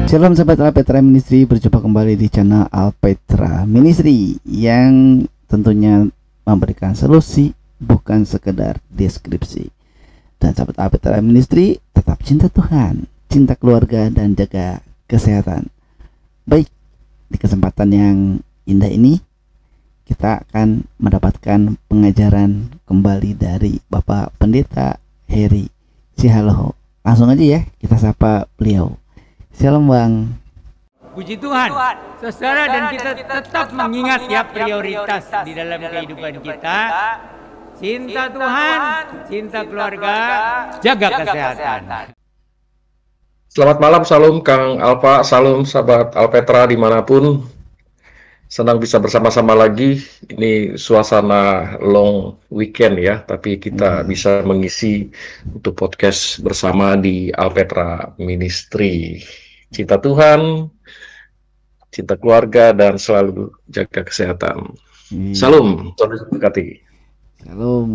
Shalom sahabat Alpetra Ministry, berjumpa kembali di channel Alpetra Ministry yang tentunya memberikan solusi bukan sekedar deskripsi. Dan sahabat Alpetra Ministry, tetap cinta Tuhan, cinta keluarga, dan jaga kesehatan. Baik, di kesempatan yang indah ini kita akan mendapatkan pengajaran kembali dari Bapak Pendeta Heri Sihaloho. Langsung aja ya kita sapa beliau. Shalom Bang. Puji Tuhan, saudara, dan kita tetap mengingat ya prioritas di dalam kehidupan kita. Cinta Tuhan, cinta keluarga, jaga kesehatan. Selamat malam, salam Kang Alpa, salam sahabat Alpetra dimanapun. Senang bisa bersama-sama lagi. Ini suasana long weekend ya, tapi kita bisa mengisi untuk podcast bersama di Alpetra Ministry. Cinta Tuhan, cinta keluarga, dan selalu jaga kesehatan. Salam, Tuhan memberkati. Salam.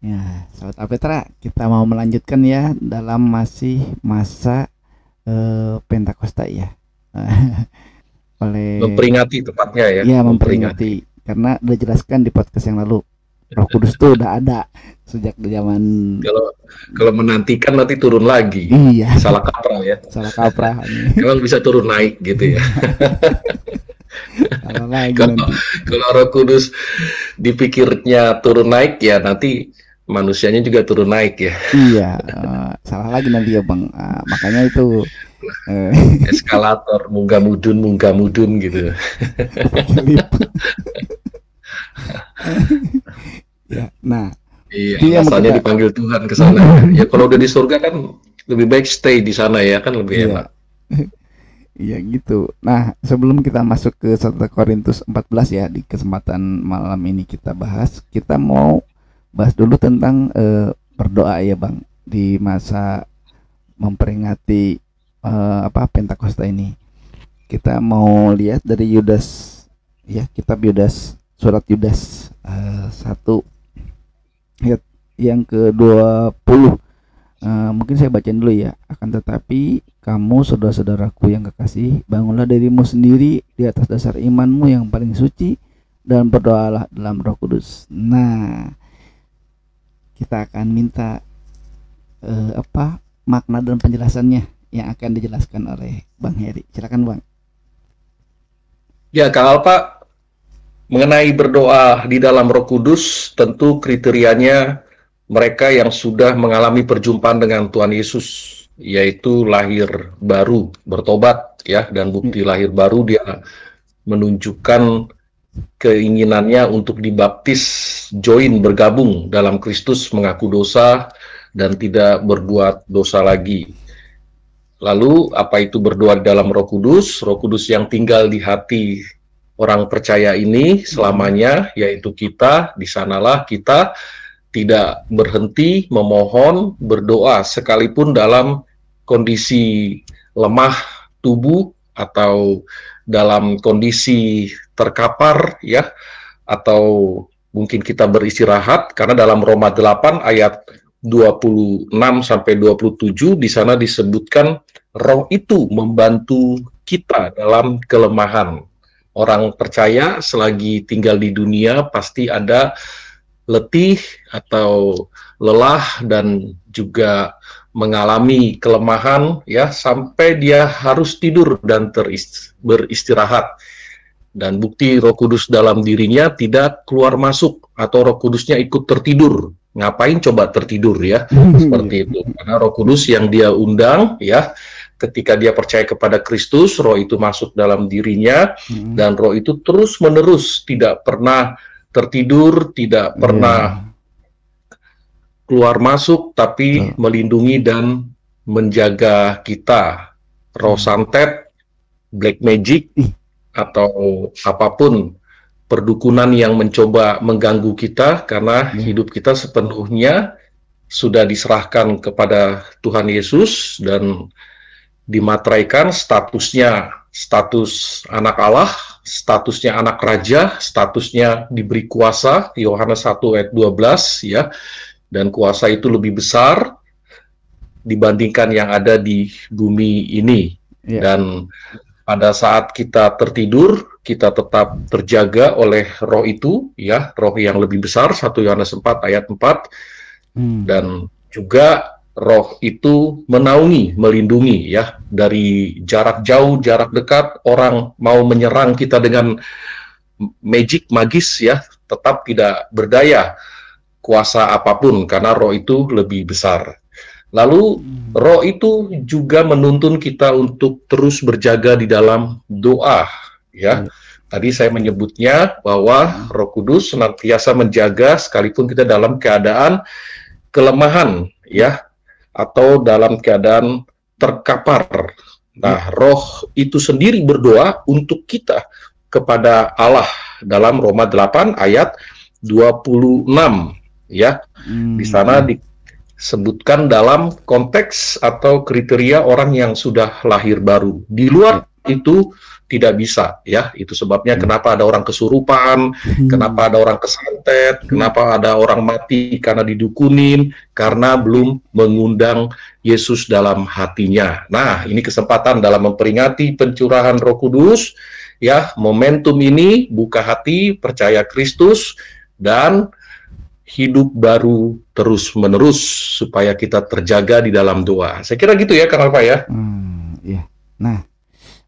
Ya, sahabat Alpetra, kita mau melanjutkan ya dalam masih masa Pentakosta ya. Memperingati tepatnya ya. Iya, memperingati. Karena udah jelaskan di podcast yang lalu, Roh Kudus tuh udah ada sejak zaman. Kalau menantikan nanti turun lagi. Iya. Salah kaprah ya. Salah kaprah. Emang bisa turun naik gitu ya. Salah lagi nanti. Kalau Roh Kudus dipikirnya turun naik ya nanti manusianya juga turun naik ya. Iya. Salah lagi nanti ya Bang. Makanya itu eskalator munggah mudun gitu. Ya, nah, iya, asalnya dipanggil Tuhan ke sana. Ya kalau udah di surga kan lebih baik stay di sana ya, kan lebih enak. Iya gitu. Nah, sebelum kita masuk ke 1 Korintus 14 ya, di kesempatan malam ini kita bahas, kita mau bahas dulu tentang berdoa ya Bang, di masa memperingati Pentakosta ini. Kita mau lihat dari Yudas ya, kitab Yudas, surat Yudas 1 ayat yang ke-20. Mungkin saya bacain dulu ya. Akan tetapi kamu saudara-saudaraku yang kekasih, bangunlah dirimu sendiri di atas dasar imanmu yang paling suci dan berdoalah dalam Roh Kudus. Nah, kita akan minta makna dan penjelasannya yang akan dijelaskan oleh Bang Heri. Silakan Bang. Ya, Kak Alpa, mengenai berdoa di dalam Roh Kudus, tentu kriterianya mereka yang sudah mengalami perjumpaan dengan Tuhan Yesus, yaitu lahir baru, bertobat ya, dan bukti lahir baru dia menunjukkan keinginannya untuk dibaptis, join, bergabung dalam Kristus, mengaku dosa dan tidak berbuat dosa lagi. Lalu apa itu berdoa dalam Roh Kudus? Roh Kudus yang tinggal di hati orang percaya ini selamanya, yaitu kita. Di sanalah kita tidak berhenti memohon, berdoa, sekalipun dalam kondisi lemah tubuh atau dalam kondisi terkapar ya, atau mungkin kita beristirahat, karena dalam Roma 8 ayat 26 sampai 27 di sana disebutkan Roh itu membantu kita dalam kelemahan. Orang percaya selagi tinggal di dunia pasti ada letih atau lelah dan juga mengalami kelemahan ya, sampai dia harus tidur dan beristirahat. Dan bukti Roh Kudus dalam dirinya tidak keluar masuk, atau Roh Kudusnya ikut tertidur. Ngapain coba tertidur ya? Seperti itu. Karena Roh Kudus yang dia undang ya, ketika dia percaya kepada Kristus, Roh itu masuk dalam dirinya, dan Roh itu terus-menerus tidak pernah tertidur, tidak pernah keluar masuk, tapi melindungi dan menjaga kita. Roh santet, black magic, atau apapun perdukunan yang mencoba mengganggu kita, karena hidup kita sepenuhnya sudah diserahkan kepada Tuhan Yesus dan dimateraikan statusnya, status anak Allah, statusnya anak raja, statusnya diberi kuasa, Yohanes 1 ayat 12 ya, dan kuasa itu lebih besar dibandingkan yang ada di bumi ini. Iya. Dan pada saat kita tertidur, kita tetap terjaga oleh roh itu, ya, roh yang lebih besar, 1 Yohanes 4 ayat 4, dan juga roh itu menaungi, melindungi, ya, dari jarak jauh, jarak dekat, orang mau menyerang kita dengan magis, ya, tetap tidak berdaya kuasa apapun, karena roh itu lebih besar. Lalu roh itu juga menuntun kita untuk terus berjaga di dalam doa, ya. Tadi saya menyebutnya bahwa Roh Kudus senantiasa menjaga sekalipun kita dalam keadaan kelemahan, ya, atau dalam keadaan terkapar. Nah, roh itu sendiri berdoa untuk kita kepada Allah dalam Roma 8 ayat 26, ya. Di sana disebutkan dalam konteks atau kriteria orang yang sudah lahir baru. Di luar itu tidak bisa, ya. Itu sebabnya kenapa ada orang kesurupan, kenapa ada orang kesantet, kenapa ada orang mati karena didukunin, karena belum mengundang Yesus dalam hatinya. Nah, ini kesempatan dalam memperingati pencurahan Roh Kudus, ya. Momentum ini buka hati, percaya Kristus, dan hidup baru terus-menerus supaya kita terjaga di dalam doa. Saya kira gitu ya, Kang Alfa, ya. Ya. Nah,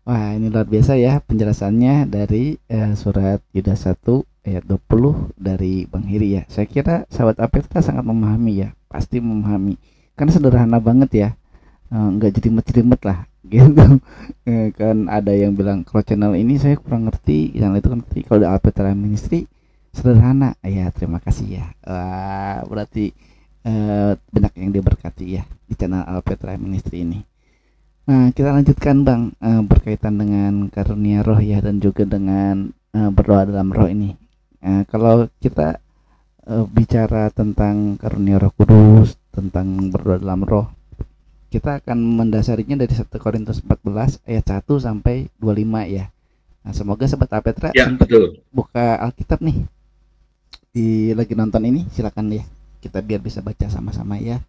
wah, ini luar biasa ya penjelasannya dari surat Yudas 1 ayat 20 dari Bang Heri ya. Saya kira sahabat APTA sangat memahami ya, pasti memahami. Karena sederhana banget ya, nggak jelimet-jelimet lah gitu. Kan ada yang bilang kalau channel ini saya kurang ngerti, yang itu kan ngerti. Kalau di APTA Ministry sederhana ya, terima kasih ya. Wah, berarti banyak yang diberkati ya di channel APTA Ministry ini. Nah, kita lanjutkan Bang, berkaitan dengan karunia roh ya, dan juga dengan berdoa dalam roh ini. Kalau kita bicara tentang karunia Roh Kudus, tentang berdoa dalam roh, kita akan mendasarinya dari 1 Korintus 14 ayat 1 sampai 25 ya. Nah, semoga Sobat Apetra Ya, sempat betul. buka Alkitab nih. Lagi nonton ini silakan ya. Kita biar bisa baca sama-sama ya.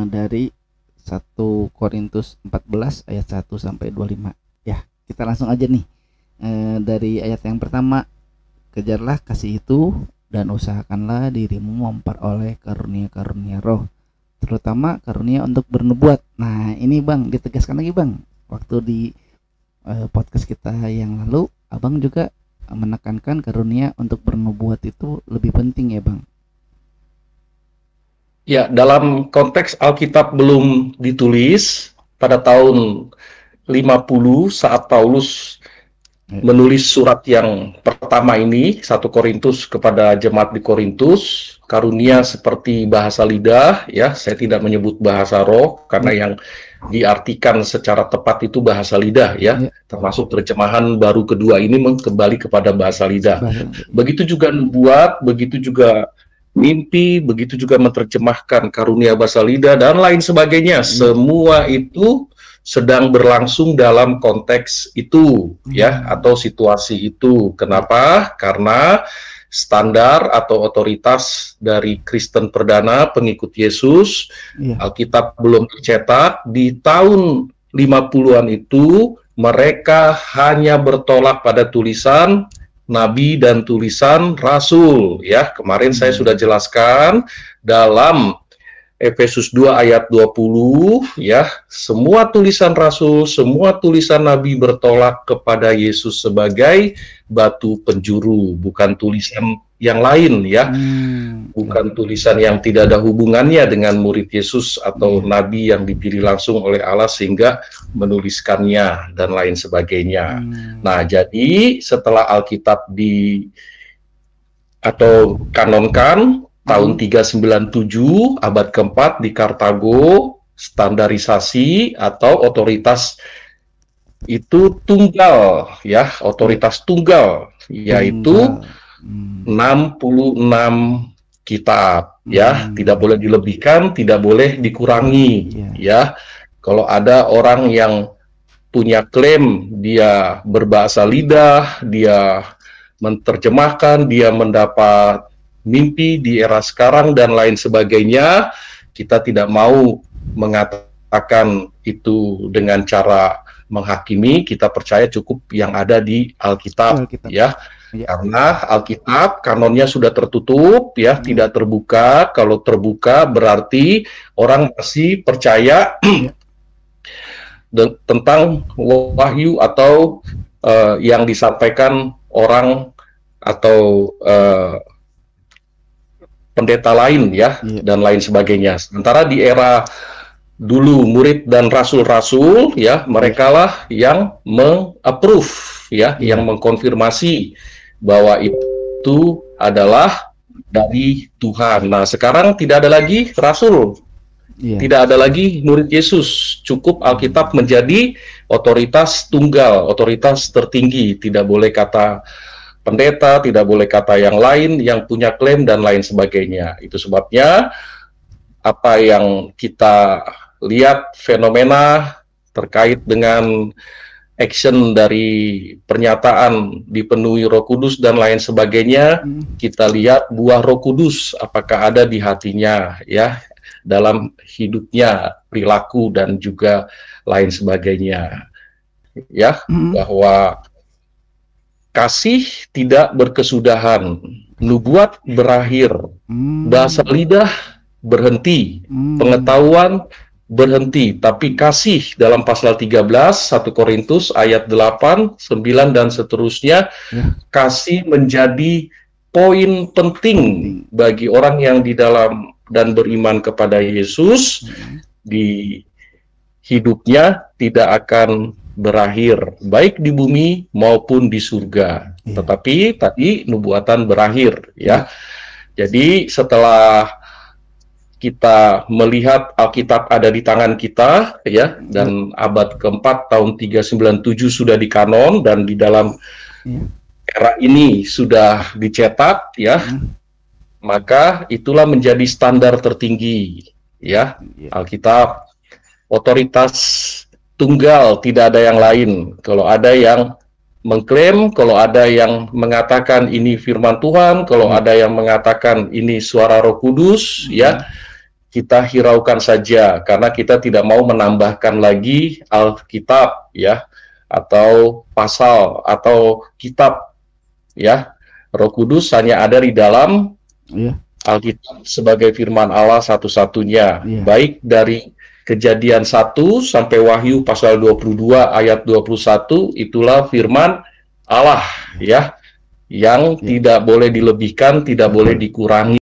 Dari 1 Korintus 14 ayat 1 sampai 25. Ya, kita langsung aja nih. Dari ayat yang pertama, kejarlah kasih itu dan usahakanlah dirimu memperoleh karunia-karunia roh, terutama karunia untuk bernubuat. Nah, ini Bang, ditegaskan lagi Bang. Waktu di podcast kita yang lalu, Abang juga menekankan karunia untuk bernubuat itu lebih penting ya Bang. Ya, dalam konteks Alkitab belum ditulis, pada tahun 50 saat Paulus menulis surat yang pertama ini, 1 Korintus, kepada jemaat di Korintus, karunia seperti bahasa lidah, ya, saya tidak menyebut bahasa roh, karena yang diartikan secara tepat itu bahasa lidah, ya, termasuk terjemahan baru kedua ini kembali kepada bahasa lidah. Begitu juga nubuat, begitu juga mimpi, begitu juga menerjemahkan karunia bahasa lidah, dan lain sebagainya. Semua itu sedang berlangsung dalam konteks itu, ya, atau situasi itu. Kenapa? Karena standar atau otoritas dari Kristen perdana pengikut Yesus, Alkitab belum dicetak, di tahun 50-an itu mereka hanya bertolak pada tulisan nabi dan tulisan rasul, ya. Kemarin saya sudah jelaskan dalam Efesus 2 ayat 20, ya, semua tulisan rasul, semua tulisan nabi bertolak kepada Yesus sebagai batu penjuru, bukan tulisan yang lain, ya. Bukan tulisan yang tidak ada hubungannya dengan murid Yesus atau nabi yang dipilih langsung oleh Allah sehingga menuliskannya dan lain sebagainya. Nah, jadi setelah Alkitab atau kanonkan tahun 397, abad keempat di Kartago, standarisasi atau otoritas itu tunggal, ya, otoritas tunggal, yaitu 66 kitab, ya, tidak boleh dilebihkan, tidak boleh dikurangi, ya. Kalau ada orang yang punya klaim dia berbahasa lidah, dia menerjemahkan, dia mendapat mimpi di era sekarang dan lain sebagainya, kita tidak mau mengatakan mengatakan itu dengan cara menghakimi, kita percaya cukup yang ada di Alkitab, ya. Karena Alkitab kanonnya sudah tertutup, ya, tidak terbuka. Kalau terbuka berarti orang masih percaya tentang wahyu atau yang disampaikan orang atau pendeta lain, ya, dan lain sebagainya. Sementara di era dulu murid dan rasul-rasul, ya, mereka lah yang meng-approve, ya, yang mengkonfirmasi bahwa itu adalah dari Tuhan. Nah, sekarang tidak ada lagi rasul, tidak ada lagi murid Yesus. Cukup Alkitab menjadi otoritas tunggal, otoritas tertinggi. Tidak boleh kata pendeta, tidak boleh kata yang lain yang punya klaim dan lain sebagainya. Itu sebabnya apa yang kita lihat fenomena terkait dengan action dari pernyataan dipenuhi Roh Kudus dan lain sebagainya, kita lihat buah Roh Kudus apakah ada di hatinya, ya, dalam hidupnya, perilaku dan juga lain sebagainya, ya, bahwa kasih tidak berkesudahan, nubuat berakhir, bahasa lidah berhenti, pengetahuan berhenti, tapi kasih dalam pasal 13 1 Korintus ayat 8, 9 dan seterusnya, kasih menjadi poin penting bagi orang yang di dalam dan beriman kepada Yesus. Di hidupnya tidak akan berakhir baik di bumi maupun di surga. Tetapi tadi nubuatan berakhir, ya. Jadi setelah kita melihat Alkitab ada di tangan kita, ya, dan abad keempat tahun 397 sudah dikanon dan di dalam era ini sudah dicetak, ya, maka itulah menjadi standar tertinggi, ya, Alkitab, otoritas tunggal, tidak ada yang lain. Kalau ada yang mengklaim, kalau ada yang mengatakan ini firman Tuhan, kalau ada yang mengatakan ini suara Roh Kudus, ya, kita hiraukan saja, karena kita tidak mau menambahkan lagi Alkitab, ya, atau pasal atau kitab, ya. Roh Kudus hanya ada di dalam Alkitab sebagai firman Allah satu-satunya, baik dari Kejadian 1 sampai Wahyu pasal 22 ayat 21, itulah firman Allah, ya, yang tidak boleh dilebihkan, tidak boleh dikurangi.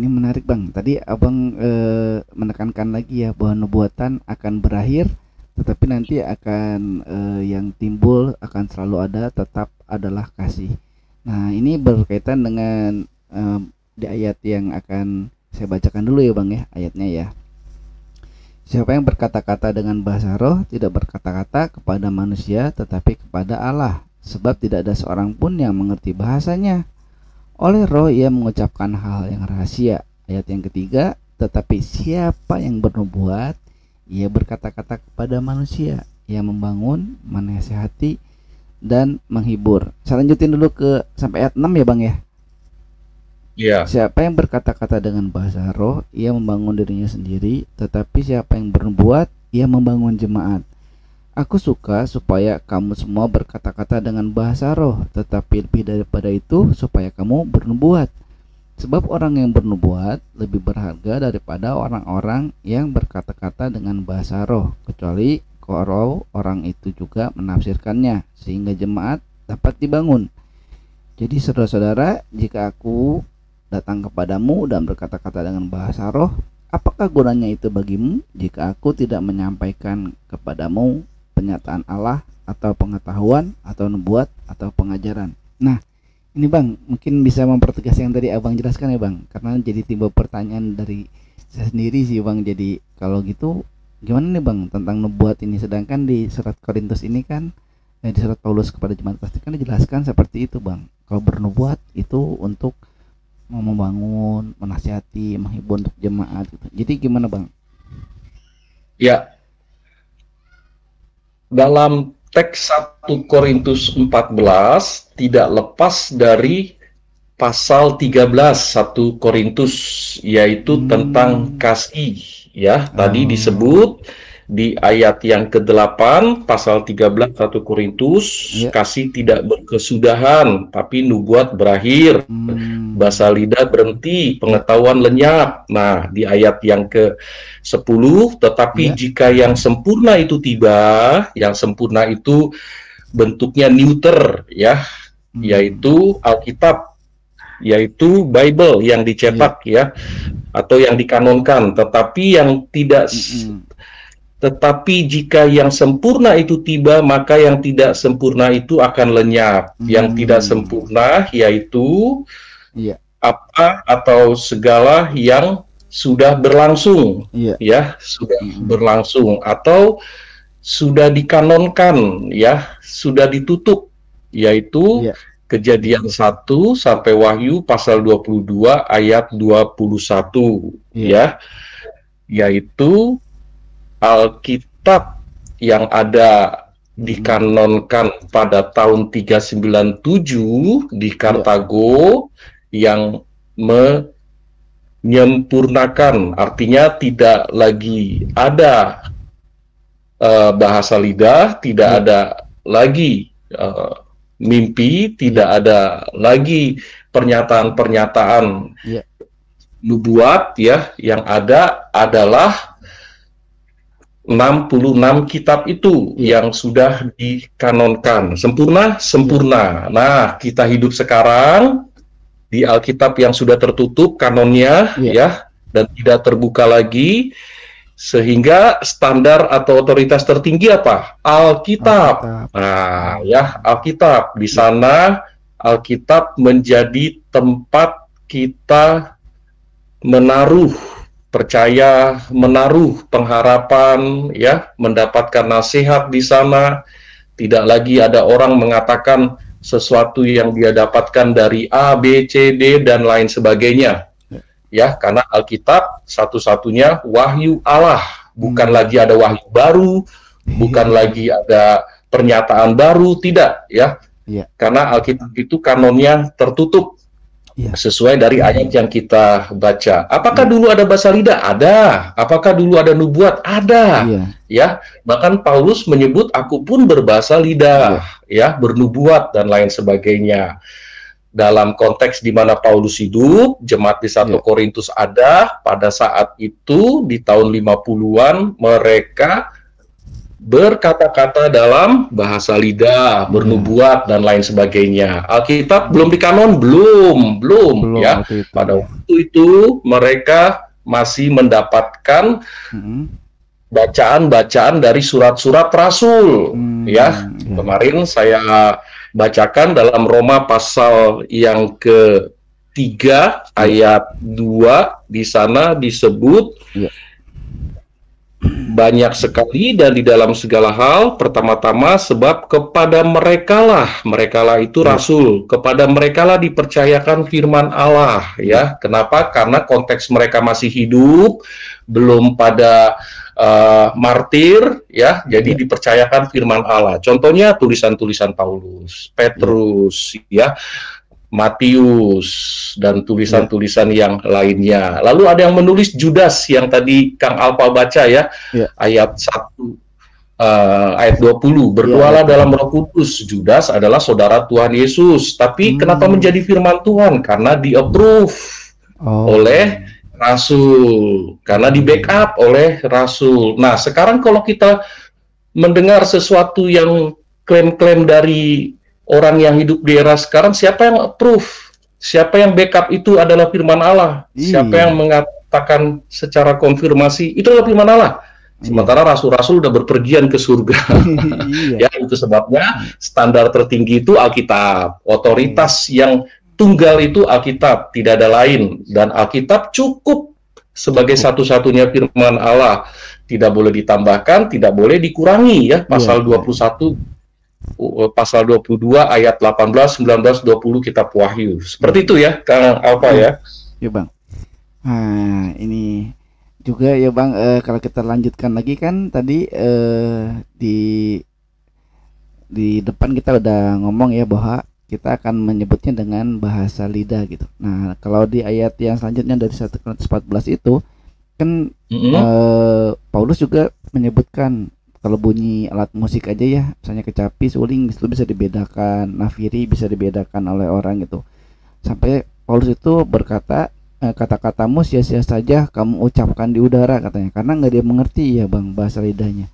Menarik Bang, tadi Abang menekankan lagi ya bahwa nubuatan akan berakhir, tetapi nanti akan yang timbul akan selalu ada, tetap adalah kasih. Nah, ini berkaitan dengan di ayat yang akan saya bacakan dulu ya Bang ya, ayatnya ya. Siapa yang berkata-kata dengan bahasa roh tidak berkata-kata kepada manusia tetapi kepada Allah, sebab tidak ada seorang pun yang mengerti bahasanya. Oleh roh ia mengucapkan hal yang rahasia. Ayat yang ketiga, tetapi siapa yang bernubuat, ia berkata-kata kepada manusia, ia membangun, menasihati, dan menghibur. Saya lanjutin dulu ke sampai ayat 6 ya Bang ya. Siapa yang berkata-kata dengan bahasa roh, ia membangun dirinya sendiri, tetapi siapa yang bernubuat, ia membangun jemaat. Aku suka supaya kamu semua berkata-kata dengan bahasa roh, tetapi lebih daripada itu supaya kamu bernubuat. Sebab orang yang bernubuat lebih berharga daripada orang-orang yang berkata-kata dengan bahasa roh, kecuali kalau orang itu juga menafsirkannya, sehingga jemaat dapat dibangun. Jadi saudara-saudara, jika aku datang kepadamu dan berkata-kata dengan bahasa roh, apakah gunanya itu bagimu jika aku tidak menyampaikan kepadamu penyataan Allah atau pengetahuan atau nubuat atau pengajaran? Nah, ini Bang, mungkin bisa mempertegas yang tadi Abang jelaskan ya Bang, karena jadi timbul pertanyaan dari saya sendiri sih Bang. Jadi kalau gitu gimana nih Bang tentang nubuat ini, sedangkan di surat Korintus ini kan di surat Paulus kepada jemaat Korintus kan dijelaskan seperti itu Bang. Kalau bernubuat itu untuk membangun, menasihati, menghibur untuk jemaat gitu. Jadi gimana Bang? Ya, dalam teks 1 Korintus 14 tidak lepas dari pasal 13 1 Korintus, yaitu tentang kasih. Ya, tadi disebut di ayat yang ke-8 pasal 13 1 Korintus, kasih tidak berkesudahan, tapi nubuat berakhir, bahasa lidah berhenti, pengetahuan lenyap. Nah, di ayat yang ke-10, tetapi jika yang sempurna itu tiba, yang sempurna itu bentuknya neuter, ya, yaitu Alkitab, yaitu Bible yang dicetak, ya, atau yang dikanonkan. Tetapi jika yang sempurna itu tiba, maka yang tidak sempurna itu akan lenyap. Yang tidak sempurna yaitu apa atau segala yang sudah berlangsung, ya, sudah berlangsung atau sudah dikanonkan, ya, sudah ditutup, yaitu Kejadian 1 sampai Wahyu pasal 22 ayat 21, ya, yaitu Alkitab yang ada dikanonkan pada tahun 397 di Kartago yang menyempurnakan, artinya tidak lagi ada bahasa lidah, tidak ada lagi mimpi, tidak ada lagi pernyataan-pernyataan nubuat, ya, yang ada adalah 66 kitab itu yang sudah dikanonkan. Sempurna? Sempurna. Nah, kita hidup sekarang di Alkitab yang sudah tertutup kanonnya, ya, dan tidak terbuka lagi, sehingga standar atau otoritas tertinggi apa? Alkitab. Nah, ya, Alkitab. Di sana Alkitab menjadi tempat kita menaruh percaya, menaruh pengharapan, ya, mendapatkan nasihat di sana. Tidak lagi ada orang mengatakan sesuatu yang dia dapatkan dari A, B, C, D, dan lain sebagainya. Ya, karena Alkitab satu-satunya wahyu Allah, bukan lagi ada wahyu baru, bukan lagi ada pernyataan baru, tidak, ya. Karena Alkitab itu kanonnya tertutup sesuai dari ayat yang kita baca. Apakah dulu ada bahasa lidah? Ada. Apakah dulu ada nubuat? Ada. Ya, bahkan Paulus menyebut aku pun berbahasa lidah, ya, bernubuat dan lain sebagainya. Dalam konteks di mana Paulus hidup, jemaat di 1 Korintus ada, pada saat itu di tahun 50-an mereka berkata-kata dalam bahasa lidah, bernubuat dan lain sebagainya. Alkitab belum dikanon, belum ya. Pada waktu itu mereka masih mendapatkan bacaan-bacaan dari surat-surat rasul, ya. Kemarin saya bacakan dalam Roma pasal yang ke-3 ayat 2, di sana disebut banyak sekali dan di dalam segala hal, pertama-tama sebab kepada merekalah itu rasul, kepada merekalah dipercayakan firman Allah, ya. Kenapa? Karena konteks mereka masih hidup, belum pada martir, ya, jadi dipercayakan firman Allah. Contohnya tulisan-tulisan Paulus, Petrus, ya, Matius, dan tulisan-tulisan yang lainnya. Lalu ada yang menulis Judas yang tadi Kang Alpa baca, ya, ayat 1 ayat 20, berdoalah dalam Roh Kudus. Judas adalah saudara Tuhan Yesus. Tapi kenapa menjadi firman Tuhan? Karena di-approve oleh rasul, karena di backup oleh rasul. Nah, sekarang kalau kita mendengar sesuatu yang klaim-klaim dari orang yang hidup di era sekarang, siapa yang approve? Siapa yang backup itu adalah firman Allah? Siapa yang mengatakan secara konfirmasi itu adalah firman Allah? Sementara rasul-rasul udah berpergian ke surga. Ya, itu sebabnya standar tertinggi itu Alkitab. Otoritas yang tunggal itu Alkitab, tidak ada lain. Dan Alkitab cukup sebagai satu-satunya firman Allah. Tidak boleh ditambahkan, tidak boleh dikurangi, ya. Pasal 21, pasal 22 ayat 18, 19, 20 kitab Wahyu. Seperti itu, ya, Kang Alpa, ya. Ya, Bang. Nah, ini juga, ya, Bang, kalau kita lanjutkan lagi kan tadi di di depan kita udah ngomong ya bahwa kita akan menyebutnya dengan bahasa lidah gitu. Nah, kalau di ayat yang selanjutnya dari 1 Korintus 14 itu kan Paulus juga menyebutkan kalau bunyi alat musik aja ya, misalnya kecapi, suling itu bisa dibedakan, nafiri bisa dibedakan oleh orang gitu. Sampai Paulus itu berkata, kata-katamu sia-sia saja kamu ucapkan di udara katanya, karena nggak dia mengerti ya bang bahasa lidahnya.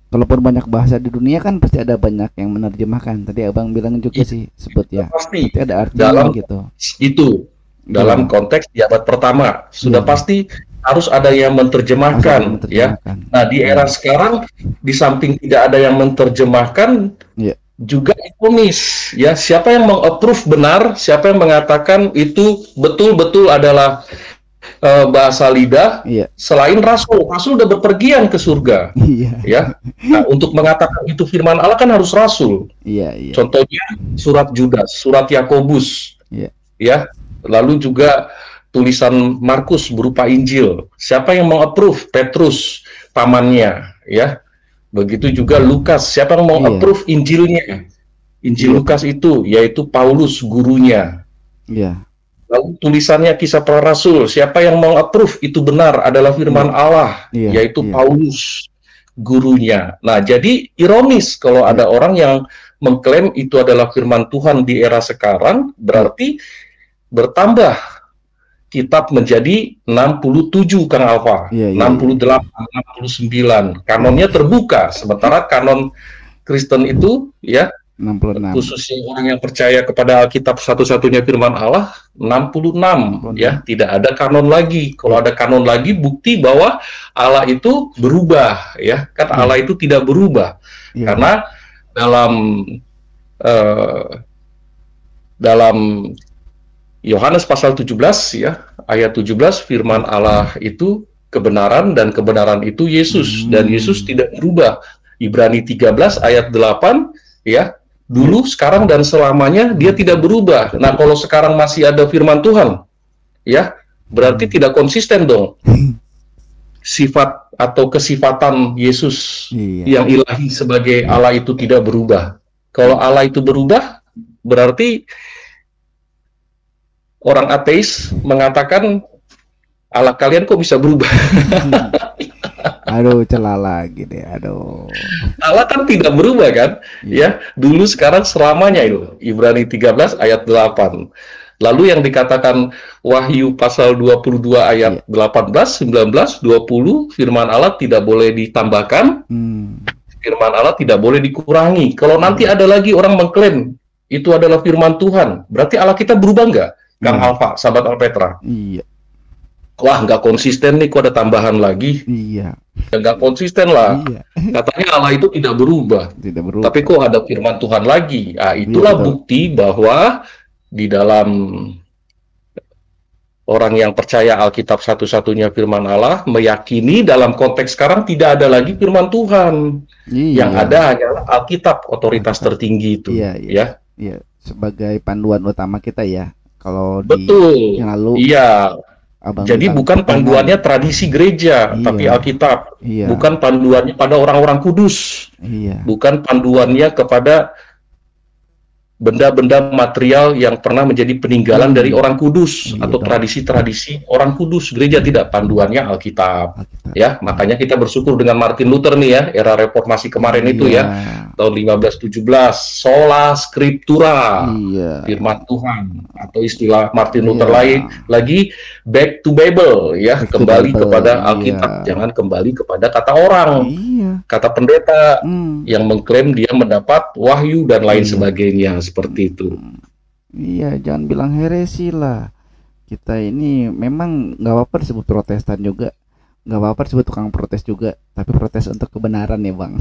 Kalaupun banyak bahasa di dunia kan pasti ada banyak yang menerjemahkan. Tadi abang bilang juga sih sebut ya. Pasti ada artinya dalam gitu. Itu dalam konteks di abad pertama sudah pasti harus ada yang menerjemahkan, ya. Nah di era sekarang di samping tidak ada yang menerjemahkan, juga ironis ya, siapa yang mengapprove benar, siapa yang mengatakan itu betul-betul adalah bahasa lidah, selain Rasul udah berpergian ke surga, ya. Nah, untuk mengatakan itu firman Allah kan harus Rasul. Contohnya surat Judas, surat Yakobus, ya. Lalu juga tulisan Markus berupa Injil. Siapa yang mengapprove? Petrus, pamannya, ya. Begitu juga Lukas. Siapa yang mengapprove Injilnya? Injil Lukas itu, yaitu Paulus, gurunya. Lalu tulisannya Kisah Para Rasul. Siapa yang mengapprove itu benar adalah firman Allah, yaitu Paulus, gurunya. Nah, jadi ironis kalau ada orang yang mengklaim itu adalah firman Tuhan di era sekarang, berarti bertambah kitab menjadi 67 Kang Alfa, 68, 69. Kanonnya terbuka, sementara kanon Kristen itu ya 66. Khususnya orang yang percaya kepada Alkitab satu-satunya firman Allah 66, ya, tidak ada kanon lagi. Kalau ada kanon lagi bukti bahwa Allah itu berubah, ya. Kan Allah itu tidak berubah. Karena dalam Yohanes pasal 17 ya, ayat 17 firman Allah itu kebenaran dan kebenaran itu Yesus dan Yesus tidak berubah. Ibrani 13 ayat 8 ya, dulu, sekarang dan selamanya dia tidak berubah. Nah, kalau sekarang masih ada firman Tuhan ya, berarti tidak konsisten dong. Sifat atau kesifatan Yesus yang ilahi sebagai Allah itu tidak berubah. Kalau Allah itu berubah, berarti orang ateis mengatakan Allah kalian kok bisa berubah? Aduh, celah lagi deh, aduh. Allah kan tidak berubah kan? Ya, dulu, sekarang, selamanya itu. Ibrani 13 ayat 8. Lalu yang dikatakan Wahyu pasal 22 ayat 18, 19, 20, firman Allah tidak boleh ditambahkan. Firman Allah tidak boleh dikurangi. Kalau nanti ada lagi orang mengklaim itu adalah firman Tuhan, berarti Allah kita berubah nggak? Kang Alfa, sahabat Alpetra. Wah, nggak konsisten nih, kok ada tambahan lagi. Nggak konsisten lah. Katanya Allah itu tidak berubah. Tapi kok ada firman Tuhan lagi. Nah, itulah bukti bahwa di dalam orang yang percaya Alkitab satu-satunya firman Allah, meyakini dalam konteks sekarang tidak ada lagi firman Tuhan. Yang ada hanyalah Alkitab, otoritas tertinggi itu. Ya. Sebagai panduan utama kita ya. Kalau betul. Yang lalu. Jadi bukan panduannya tradisi gereja, tapi Alkitab. Bukan panduannya pada orang-orang kudus. Bukan panduannya kepada benda-benda material yang pernah menjadi peninggalan dari orang kudus atau tradisi-tradisi orang kudus. Gereja tidak, panduannya Alkitab. Ya, makanya kita bersyukur dengan Martin Luther nih ya, era reformasi kemarin itu ya, tahun 1517, sola scriptura, firman Tuhan, atau istilah Martin Luther lain lagi, back to Bible ya, kembali kepada Alkitab, jangan kembali kepada kata orang, kata pendeta yang mengklaim dia mendapat wahyu dan lain sebagainya, seperti itu. Jangan bilang heresi lah. Kita ini memang nggak apa-apa disebut Protestan juga, nggak apa-apa disebut tukang protes juga, tapi protes untuk kebenaran ya bang.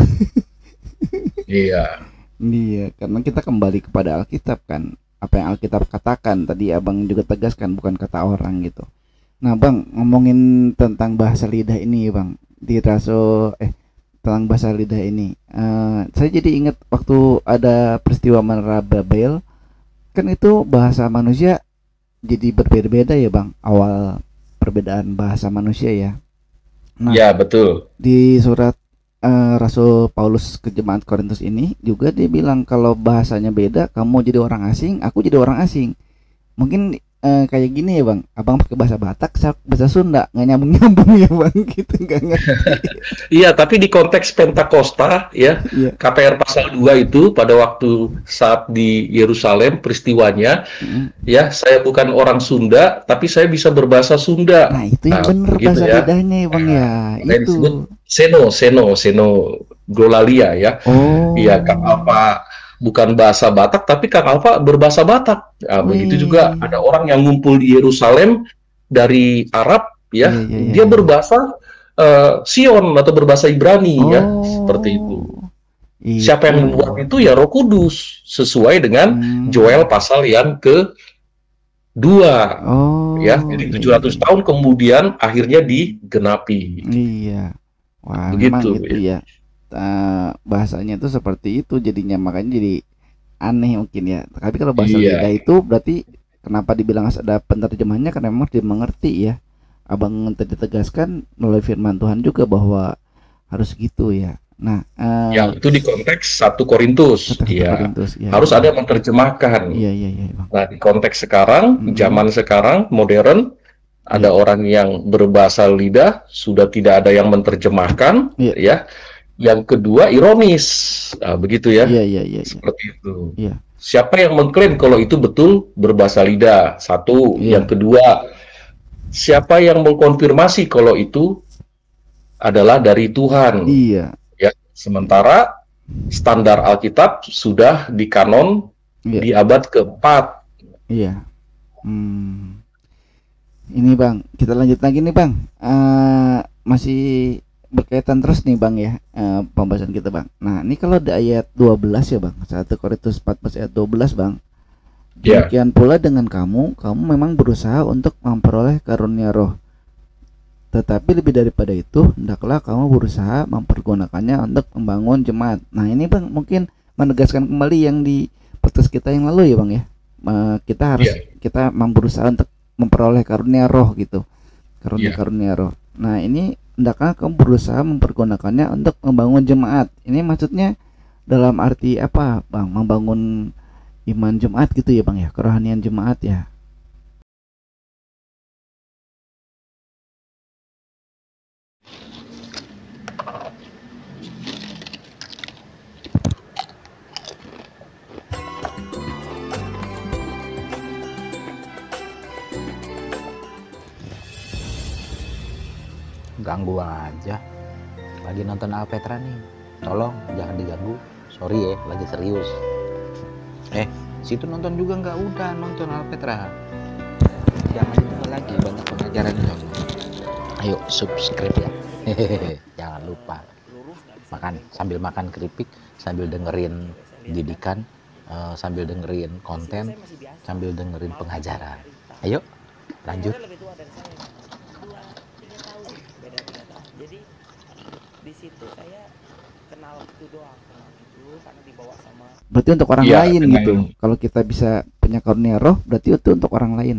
Iya, karena kita kembali kepada Alkitab kan, apa yang Alkitab katakan. Tadi abang juga tegaskan, bukan kata orang gitu. Nah bang, ngomongin tentang bahasa lidah ini bang, di tentang bahasa lidah ini, saya jadi ingat waktu ada peristiwa Menara Babel, kan itu bahasa manusia jadi berbeda-beda ya bang, awal perbedaan bahasa manusia ya. Nah, ya betul. Di surat Rasul Paulus ke jemaat Korintus ini juga dia bilang kalau bahasanya beda, kamu jadi orang asing, aku jadi orang asing. Mungkin kayak gini ya bang, abang pakai bahasa Batak, saya bahasa Sunda, nggak nyambung ya bang, gitu nggak ngerti. Iya, tapi di konteks Pentakosta ya, Iya. KPR pasal 2 itu pada waktu saat di Yerusalem peristiwanya, ya saya bukan orang Sunda, tapi saya bisa berbahasa Sunda. Nah itu yang bener begitu bahasa ya. bedanya ya bang ya, Yang itu. disebut seno glolalia ya. Oh. Iya, Kang Alfa bukan bahasa Batak, tapi Kang Alfa berbahasa Batak. Nah, begitu juga Wih. ada orang yang ngumpul di Yerusalem dari Arab, ya, Iya, dia berbahasa Sion atau berbahasa Ibrani, ya, Oh. seperti itu. Itu. Siapa yang membuat itu? Ya Roh Kudus, sesuai dengan Joel pasal yang ke-2. Oh. Ya, jadi 700 tahun kemudian akhirnya digenapi. Iya. Wah, Begitu, memang gitu ya. Bahasanya itu seperti itu jadinya, makanya jadi aneh mungkin ya. Tapi kalau bahasa Iya. lidah itu berarti kenapa dibilang harus ada penerjemahnya, karena memang dimengerti ya. Abang tadi tegaskan melalui firman Tuhan juga bahwa harus gitu ya. Nah, Ya, itu di konteks 1 Korintus. Ya. Korintus, ya. Harus ada yang menerjemahkan. Iya, Bang. Nah, di konteks sekarang, zaman sekarang, modern, ada orang yang berbahasa lidah, sudah tidak ada yang menerjemahkan, ya. Yang kedua, ironis. Nah, begitu ya. Iya. Seperti itu. Iya. Siapa yang mengklaim kalau itu betul berbahasa lidah? Satu. Yang kedua, siapa yang mengkonfirmasi kalau itu adalah dari Tuhan? Iya. Ya, sementara standar Alkitab sudah di kanon di abad ke-4. Iya. Ini Bang, kita lanjut lagi nih Bang. Masih berkaitan terus nih Bang ya, pembahasan kita Bang. Nah, ini kalau di ayat 12 ya Bang, 1 Korintus 14 ayat 12 Bang. Demikian pula dengan kamu memang berusaha untuk memperoleh karunia roh. Tetapi lebih daripada itu, hendaklah kamu berusaha mempergunakannya untuk membangun jemaat. Nah, ini Bang mungkin menegaskan kembali yang di podcast kita yang lalu ya Bang ya. Kita harus kita berusaha untuk memperoleh karunia roh gitu. Karunia roh. Nah, ini hendaklah kamu berusaha mempergunakannya untuk membangun jemaat. Ini maksudnya dalam arti apa Bang? Membangun iman jemaat gitu ya Bang ya, kerohanian jemaat ya. Ganggu aja, lagi nonton Alpetra nih, tolong jangan diganggu, sorry ya, lagi serius. Situ nonton juga nggak, udah nonton Alpetra, jangan ditinggal lagi, banyak pengajaran. Ayo subscribe ya. Jangan lupa sambil makan keripik, sambil dengerin didikan, sambil dengerin konten, sambil dengerin pengajaran. Ayo lanjut. Jadi di situ saya kenal itu doang, karena dibawa sama. Berarti untuk orang lain gitu. Kalau kita bisa punya karunia roh, berarti itu untuk orang lain.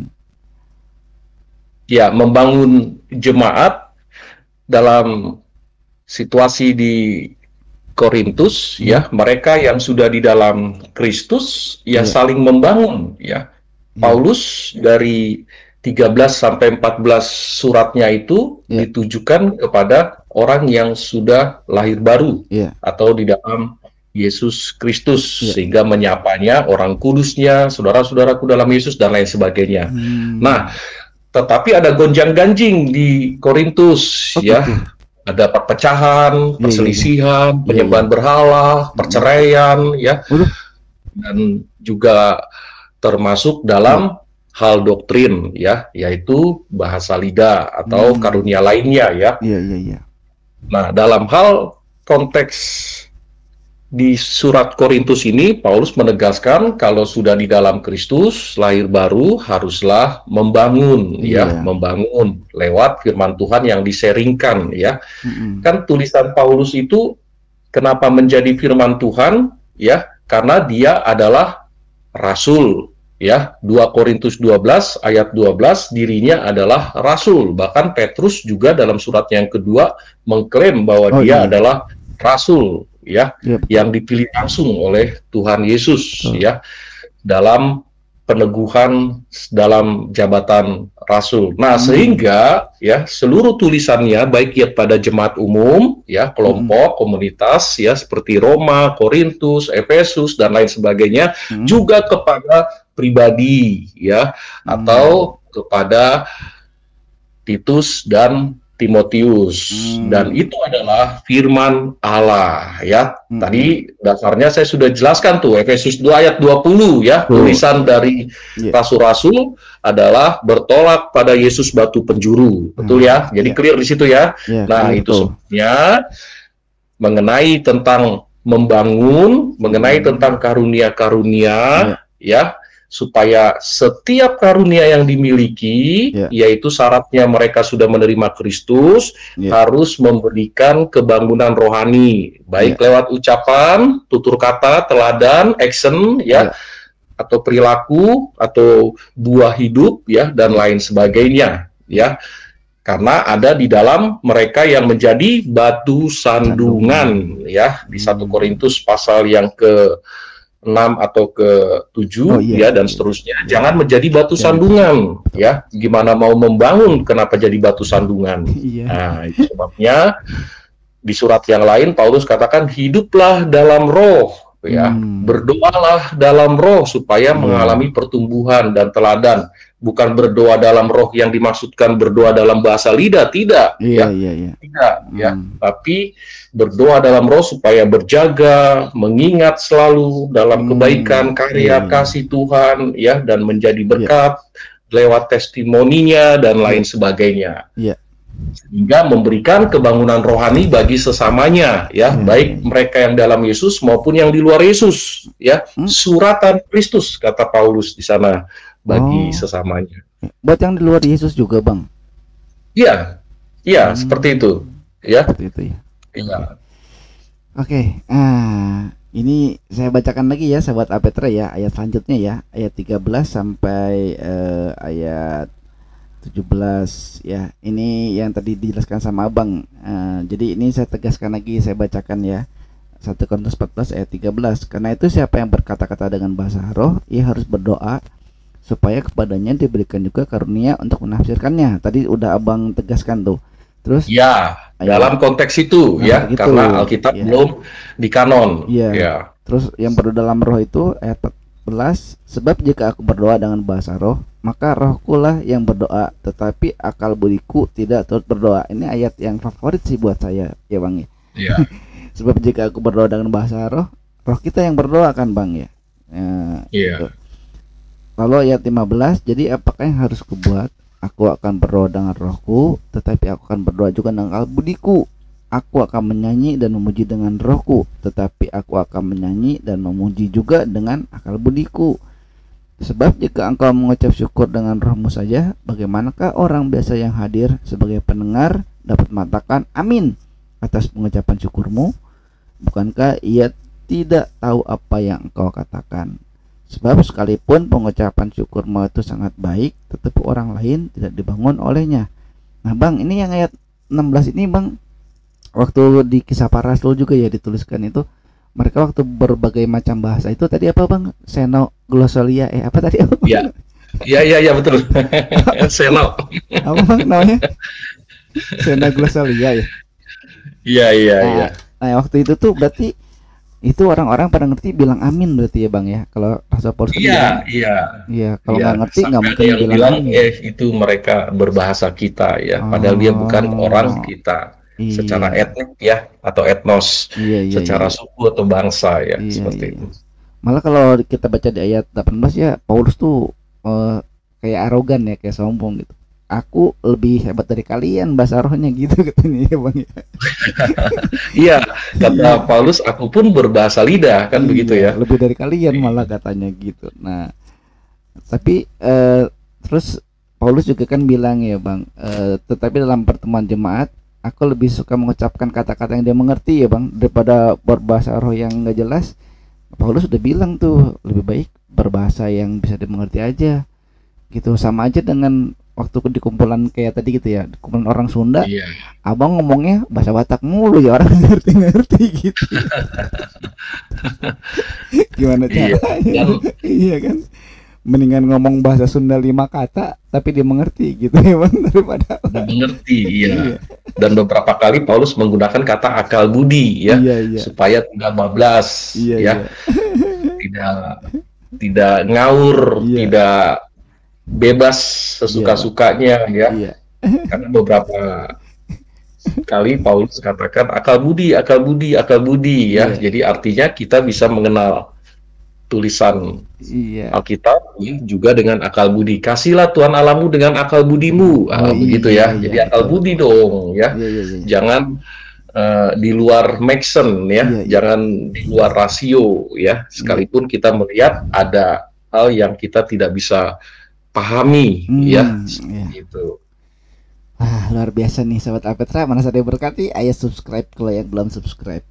Ya, membangun jemaat dalam situasi di Korintus, ya, mereka yang sudah di dalam Kristus, ya, saling membangun, ya. Paulus dari 13 sampai 14 suratnya itu ditujukan kepada orang yang sudah lahir baru atau di dalam Yesus Kristus, sehingga menyapanya orang kudusnya, saudara-saudaraku dalam Yesus dan lain sebagainya. Nah, tetapi ada gonjang-ganjing di Korintus, ya. Ada perpecahan, perselisihan, penyembahan berhala, perceraian, ya. Dan juga termasuk dalam hal doktrin, ya, yaitu bahasa lidah atau karunia lainnya, ya. Nah, dalam hal konteks di surat Korintus ini, Paulus menegaskan kalau sudah di dalam Kristus, lahir baru, haruslah membangun, ya, membangun lewat firman Tuhan yang diseringkan, ya. Kan tulisan Paulus itu kenapa menjadi firman Tuhan, ya, karena dia adalah rasul. Ya, 2 Korintus 12 ayat 12 dirinya adalah rasul. Bahkan Petrus juga dalam surat yang kedua mengklaim bahwa dia adalah rasul ya, Yep. yang dipilih langsung oleh Tuhan Yesus Betul. ya dalam peneguhan dalam jabatan rasul. Nah, sehingga ya seluruh tulisannya baik ya pada jemaat umum ya, kelompok, komunitas ya seperti Roma, Korintus, Efesus dan lain sebagainya, juga kepada pribadi ya atau kepada Titus dan Timotius, dan itu adalah firman Allah ya. Tadi dasarnya saya sudah jelaskan tuh Efesus 2 ayat 20 ya. Tulisan dari rasul-rasul adalah bertolak pada Yesus batu penjuru. Betul ya? Jadi clear di situ ya. Nah, itu sebabnya mengenai tentang membangun, mengenai tentang karunia-karunia ya, supaya setiap karunia yang dimiliki, yaitu syaratnya mereka sudah menerima Kristus, harus memberikan kebangunan rohani, baik lewat ucapan, tutur kata, teladan, action, ya, atau perilaku, atau buah hidup, ya, dan lain sebagainya, ya. Karena ada di dalam mereka yang menjadi batu sandungan, ya, di 1 Korintus pasal yang ke-6 atau ke-7 ya dan seterusnya. Jangan menjadi batu sandungan ya. Gimana mau membangun kenapa jadi batu sandungan? Nah, itu sebabnya di surat yang lain Paulus katakan hiduplah dalam roh ya. Berdoalah dalam roh supaya mengalami pertumbuhan dan teladan. Bukan berdoa dalam roh yang dimaksudkan berdoa dalam bahasa lidah, tidak tidak ya, tapi berdoa dalam roh supaya berjaga, mengingat selalu dalam kebaikan karya kasih Tuhan ya, dan menjadi berkat lewat testimoninya dan lain sebagainya. Sehingga memberikan kebangunan rohani bagi sesamanya ya, baik mereka yang dalam Yesus maupun yang di luar Yesus ya. Suratan Kristus kata Paulus di sana bagi sesamanya. Buat yang di luar Yesus juga, Bang. Iya. Iya, seperti itu. Ya. Seperti itu ya. Iya. Oke. Ini saya bacakan lagi ya sahabat Apetra ya, ayat selanjutnya ya, ayat 13 sampai ayat 17 ya. Ini yang tadi dijelaskan sama Abang. Jadi ini saya tegaskan lagi, saya bacakan ya. 1 Korintus 14 ayat 13. Karena itu siapa yang berkata-kata dengan bahasa roh, ia harus berdoa supaya kepadanya diberikan juga karunia untuk menafsirkannya. Tadi udah Abang tegaskan tuh. Terus ya, dalam konteks itu ya, gitu, karena Alkitab belum dikanon. Ya. Terus yang berdoa dalam roh itu ayat 14, sebab jika aku berdoa dengan bahasa roh, maka rohku lah yang berdoa, tetapi akal budiku tidak turut berdoa. Ini ayat yang favorit sih buat saya ya, Bang ya. Iya. Sebab jika aku berdoa dengan bahasa roh, roh kita yang berdoa kan, Bang ya. Iya. Lalu ayat 15, jadi apakah yang harus kubuat? Aku akan berdoa dengan rohku, tetapi aku akan berdoa juga dengan akal budiku. Aku akan menyanyi dan memuji dengan rohku, tetapi aku akan menyanyi dan memuji juga dengan akal budiku. Sebab jika engkau mengucap syukur dengan rohmu saja, bagaimanakah orang biasa yang hadir sebagai pendengar dapat mengatakan amin atas pengucapan syukurmu? Bukankah ia tidak tahu apa yang engkau katakan? Sebab sekalipun pengucapan syukurmu itu sangat baik, tetapi orang lain tidak dibangun olehnya. Nah, Bang, ini yang ayat 16 ini, Bang, waktu di Kisah Para Rasul juga ya dituliskan itu, mereka waktu berbagai macam bahasa itu tadi apa, Bang? Xenoglossalia apa tadi? Iya. Iya betul. Seno. Apa, Bang, namanya? Xenoglossalia ya. Iya. Nah, waktu itu tuh berarti itu orang-orang pada ngerti bilang amin berarti ya, Bang ya. Kalau Rasul Paulus Iya. Kalau nggak ngerti nggak mungkin yang bilang amin. itu mereka berbahasa kita ya, padahal dia bukan orang kita secara etnik ya, atau etnos, secara suku atau bangsa ya, seperti itu. Malah kalau kita baca di ayat 18 ya, Paulus tuh kayak arogan ya, kayak sombong gitu. Aku lebih hebat dari kalian bahasa rohnya gitu katanya ya, Bang ya. Iya, kata Paulus, aku pun berbahasa lidah kan begitu ya. Lebih dari kalian malah katanya gitu. Nah, tapi terus Paulus juga kan bilang ya, Bang, tetapi dalam pertemuan jemaat aku lebih suka mengucapkan kata-kata yang dia mengerti ya, Bang, daripada berbahasa roh yang nggak jelas. Paulus sudah bilang tuh lebih baik berbahasa yang bisa dimengerti aja gitu. Sama aja dengan waktu di kumpulan kayak tadi gitu ya, di kumpulan orang Sunda, Iya. abang ngomongnya bahasa Batak mulu ya, orang ngerti-ngerti gitu. Gimana Iya. caranya? Dan Iya kan? Mendingan ngomong bahasa Sunda 5 kata tapi dia mengerti gitu ya bang, daripada mengerti, iya iya. Dan beberapa kali Paulus menggunakan kata akal budi, ya, iya iya supaya tidak bablas, iya ya, iya tidak tidak ngawur, iya tidak bebas iya bang, sesuka-sukanya, ya. iya Karena beberapa kali Paulus katakan akal budi, akal budi, akal budi, ya. iya Jadi artinya kita bisa mengenal tulisan iya. Alkitab, ya, juga dengan akal budi. Kasihlah Tuhan Allahmu dengan akal budimu. Oh Begitu iya ya. iya Jadi akal betul budi betul. dong, ya. Iya iya iya Jangan di luar make sense, ya. iya iya. Jangan di luar rasio, ya. Iya. Sekalipun kita melihat ada hal yang kita tidak bisa pahami, ya. Iya. Seperti itu. Wah, luar biasa nih sahabat Apetra, mana saya berkati, ayo subscribe kalau yang belum subscribe.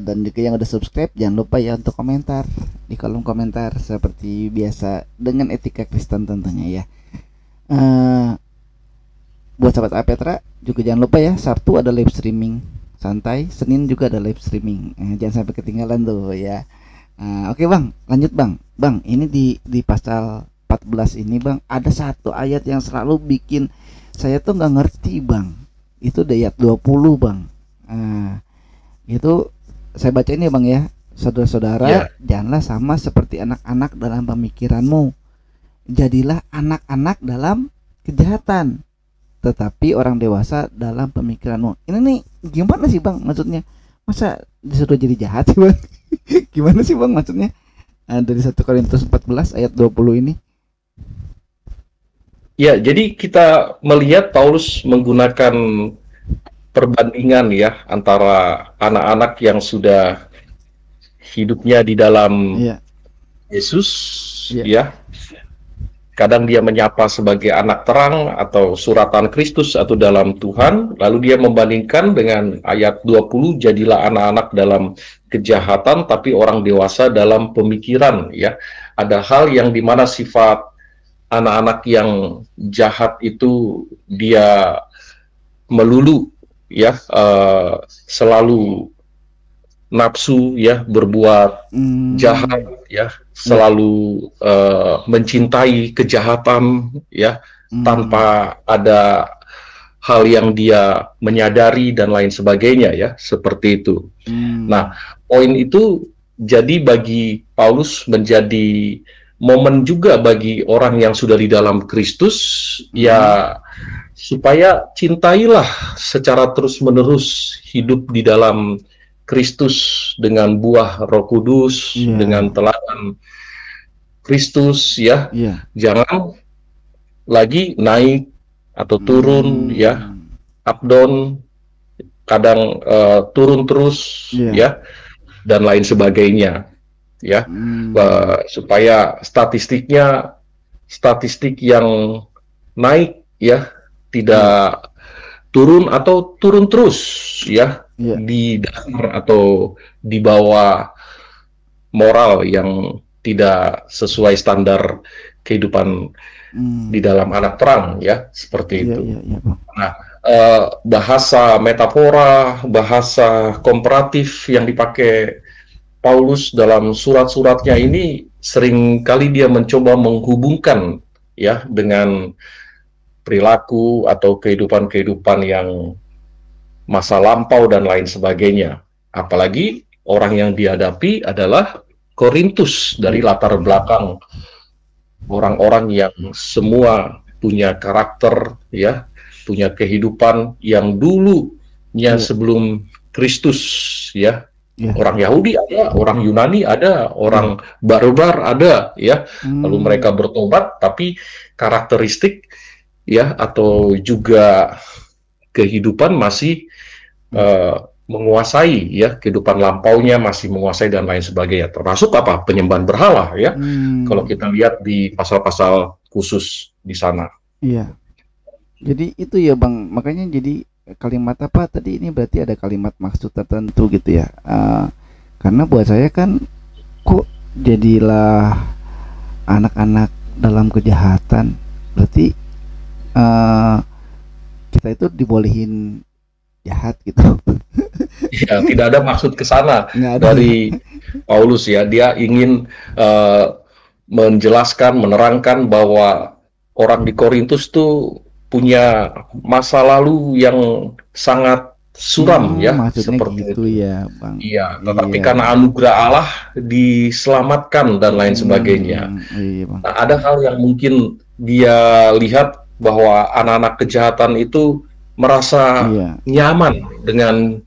Dan juga yang udah subscribe jangan lupa ya untuk komentar di kolom komentar seperti biasa dengan etika Kristen tentunya ya. Buat sahabat Apetra juga jangan lupa ya, Sabtu ada live streaming santai, Senin juga ada live streaming. Jangan sampai ketinggalan tuh ya. Oke bang, lanjut bang. Bang, ini di pasal 14 ini bang, ada satu ayat yang selalu bikin saya tuh nggak ngerti bang. Itu di ayat 20 bang. Itu saya baca ini bang ya, saudara-saudara, Ya, janganlah sama seperti anak-anak dalam pemikiranmu, jadilah anak-anak dalam kejahatan, tetapi orang dewasa dalam pemikiranmu. Ini nih gimana sih bang maksudnya, masa disuruh jadi jahat sih bang? Gimana sih bang maksudnya? Dari 1 Korintus 14 ayat 20 ini. ya. Jadi kita melihat Paulus menggunakan perbandingan, ya, antara anak-anak yang sudah hidupnya di dalam Iya Yesus, iya ya. Kadang dia menyapa sebagai anak terang atau suratan Kristus atau dalam Tuhan, lalu dia membandingkan dengan ayat 20, jadilah anak-anak dalam kejahatan tapi orang dewasa dalam pemikiran, ya. Ada hal yang dimana sifat anak-anak yang jahat itu dia melulu, ya, selalu nafsu, ya, berbuat jahat, ya, iya selalu mencintai kejahatan, ya, tanpa ada hal yang dia menyadari dan lain sebagainya, ya, seperti itu. Nah, poin itu jadi bagi Paulus menjadi momen juga bagi orang yang sudah di dalam Kristus, ya, supaya cintailah secara terus-menerus hidup di dalam Kristus dengan buah Roh Kudus, iya dengan teladan Kristus, ya. iya. Jangan lagi naik atau turun, ya, up down, kadang turun terus, Iya. ya, dan lain sebagainya, ya. Supaya statistik yang naik, ya, tidak turun atau turun terus, ya, Iya. di dasar atau di bawah moral yang tidak sesuai standar kehidupan di dalam anak terang, ya, seperti Iya itu. iya iya bang. Nah, bahasa metafora, bahasa komparatif yang dipakai Paulus dalam surat-suratnya ini seringkali dia mencoba menghubungkan, ya, dengan perilaku atau kehidupan-kehidupan yang masa lampau dan lain sebagainya. Apalagi orang yang dihadapi adalah Korintus dari latar belakang orang-orang yang semua punya karakter, ya, punya kehidupan yang dulunya sebelum Kristus, ya. Iya. Orang Yahudi ada, orang Yunani ada, orang barbar ada, ya. Lalu mereka bertobat, tapi karakteristik, ya, atau juga kehidupan masih menguasai, ya, kehidupan lampaunya masih menguasai dan lain sebagainya. Termasuk apa? Penyembahan berhala, ya. Kalau kita lihat di pasal-pasal khusus di sana. Iya. Jadi itu ya bang, makanya jadi kalimat apa tadi ini berarti ada kalimat maksud tertentu gitu ya. Karena buat saya kan kok jadilah anak-anak dalam kejahatan, berarti eh, kita itu dibolehin jahat gitu. Ya, tidak ada maksud ke sana Nggak ada. dari Paulus ya. Dia ingin menjelaskan, menerangkan bahwa orang di Korintus tuh punya masa lalu yang sangat suram ya, Maksudnya seperti gitu itu. ya, Bang. Iya, tetapi Iya. karena anugerah Allah diselamatkan dan lain sebagainya. Iya, Bang. Nah, ada hal yang mungkin dia lihat bahwa anak-anak kejahatan itu merasa Iya. nyaman dengan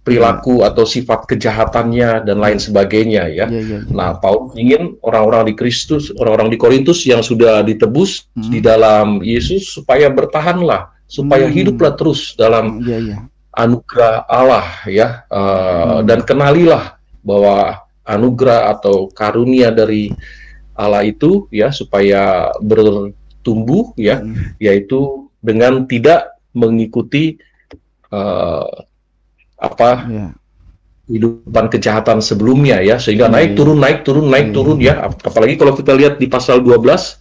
perilaku atau sifat kejahatannya dan lain sebagainya ya. Iya, iya, iya. Nah, Paulus ingin orang-orang di Kristus, orang-orang di Korintus yang sudah ditebus di dalam Yesus supaya bertahanlah, supaya hiduplah terus dalam Iya, iya. anugerah Allah ya, dan kenalilah bahwa anugerah atau karunia dari Allah itu ya supaya bertumbuh ya, yaitu dengan tidak mengikuti Iya. kehidupan kejahatan sebelumnya ya, sehingga naik turun ya. Apalagi kalau kita lihat di pasal 12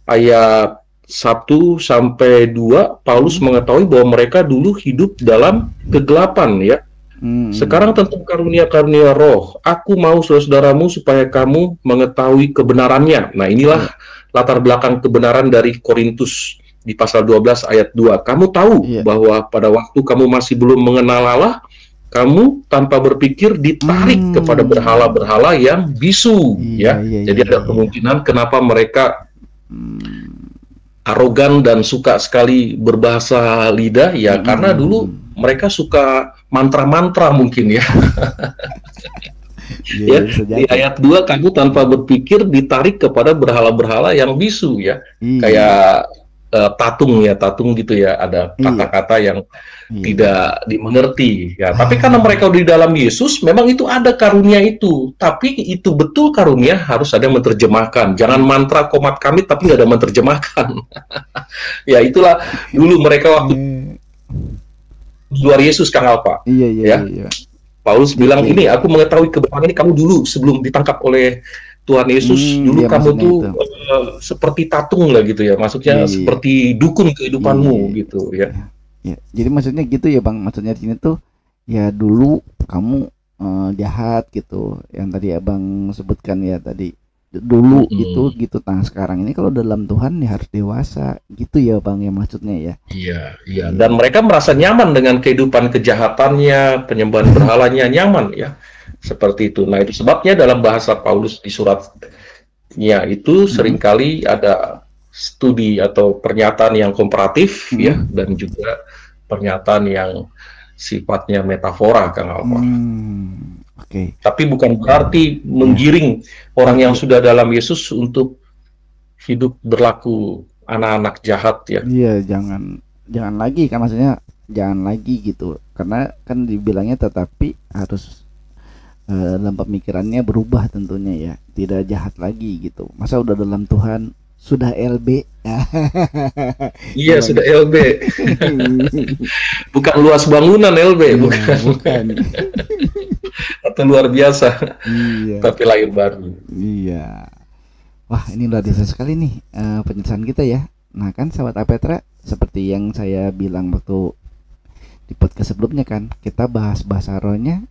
ayat 1 sampai 2, Paulus mengetahui bahwa mereka dulu hidup dalam kegelapan ya. Sekarang tentang karunia-karunia roh, aku mau saudaramu supaya kamu mengetahui kebenarannya. Nah, inilah latar belakang kebenaran dari Korintus di pasal 12 ayat 2. Kamu tahu bahwa pada waktu kamu masih belum mengenal Allah, kamu tanpa berpikir ditarik kepada berhala-berhala yang bisu ya. Jadi ada kemungkinan kenapa mereka arogan dan suka sekali berbahasa lidah ya, karena dulu mereka suka mantra-mantra mungkin ya. Ya, di ayat 2 kamu tanpa berpikir ditarik kepada berhala-berhala yang bisu ya. Kayak tatung gitu ya, ada kata-kata yang tidak dimengerti ya. Tapi karena mereka di dalam Yesus, memang itu ada karunia itu. Tapi itu betul karunia, harus ada yang menerjemahkan. Jangan mantra komat kami tapi nggak ada menerjemahkan. Ya itulah dulu mereka waktu di luar Yesus, Kang Alpa. Iya. Paulus bilang ini, aku mengetahui kebenaran ini kamu dulu sebelum ditangkap oleh Tuhan Yesus. Dulu kamu tuh seperti tatung lah gitu ya, maksudnya seperti dukun kehidupanmu gitu ya. Jadi maksudnya gitu ya, Bang. Maksudnya di sini tuh ya dulu kamu jahat gitu, yang tadi Abang sebutkan ya tadi. Dulu itu gitu. Nah, sekarang ini kalau dalam Tuhan ya harus dewasa gitu ya, Bang, ya maksudnya ya. Iya. Dan mereka merasa nyaman dengan kehidupan kejahatannya, penyembahan berhalanya, nyaman ya. Seperti itu. Nah, itu sebabnya dalam bahasa Paulus di suratnya itu seringkali ada studi atau pernyataan yang komparatif ya, dan juga pernyataan yang sifatnya metafora, Kang Alfa. Tapi bukan berarti menggiring orang yang sudah dalam Yesus untuk hidup berlaku anak-anak jahat ya. Iya, jangan lagi kan, maksudnya jangan lagi gitu. Karena kan dibilangnya tetapi harus dalam pemikirannya berubah tentunya ya, tidak jahat lagi gitu. Masa udah dalam Tuhan sudah LB? Iya, sudah LB. Bukan luas bangunan LB, bukan. Atau luar biasa, tapi lahir baru. Iya. Wah, ini luar biasa sekali nih penjelasan kita ya. Nah kan sahabat Apetra, seperti yang saya bilang waktu di podcast sebelumnya kan, kita bahas bahasa rohnya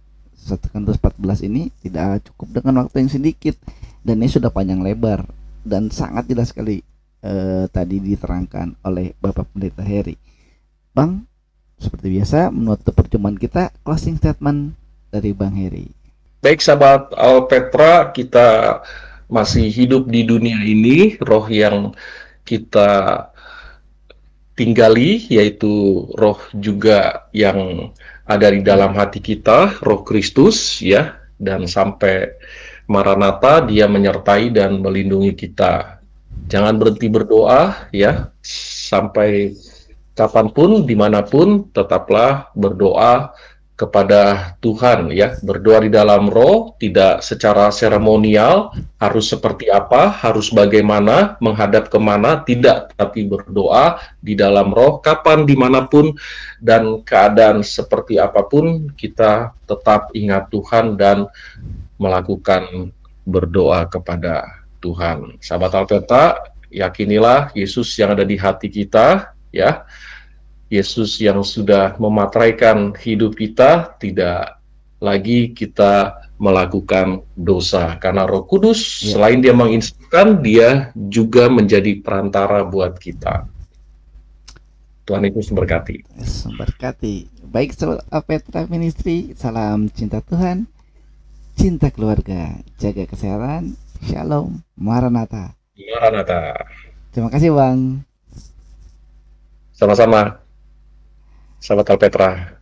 1 Korintus 14 ini tidak cukup dengan waktu yang sedikit, dan ini sudah panjang lebar dan sangat jelas sekali tadi diterangkan oleh Bapak Pendeta Heri. Bang, seperti biasa menutup perjumpaan kita, closing statement dari Bang Heri. Baik sahabat Alpetra, kita masih hidup di dunia ini, roh yang kita tinggali yaitu roh juga yang ada di dalam hati kita, roh Kristus ya, dan sampai Maranatha dia menyertai dan melindungi kita. Jangan berhenti berdoa ya, sampai kapanpun, dimanapun, tetaplah berdoa kepada Tuhan ya, berdoa di dalam roh, tidak secara seremonial, harus seperti apa, harus bagaimana, menghadap kemana, tidak, tapi berdoa di dalam roh, kapan, dimanapun, dan keadaan seperti apapun, kita tetap ingat Tuhan dan melakukan berdoa kepada Tuhan. Sahabat Alpetra, yakinilah Yesus yang ada di hati kita, ya. Yesus yang sudah memateraikan hidup kita, tidak lagi kita melakukan dosa. Karena Roh Kudus, Ya. selain dia menginstruksikan, dia juga menjadi perantara buat kita. Tuhan Yesus memberkati. Yesus memberkati. Baik Sobat Petra Ministry, salam cinta Tuhan, cinta keluarga, jaga kesehatan, shalom, maranatha. Maranatha. Terima kasih Bang. Sama-sama. Sahabat Alpetra.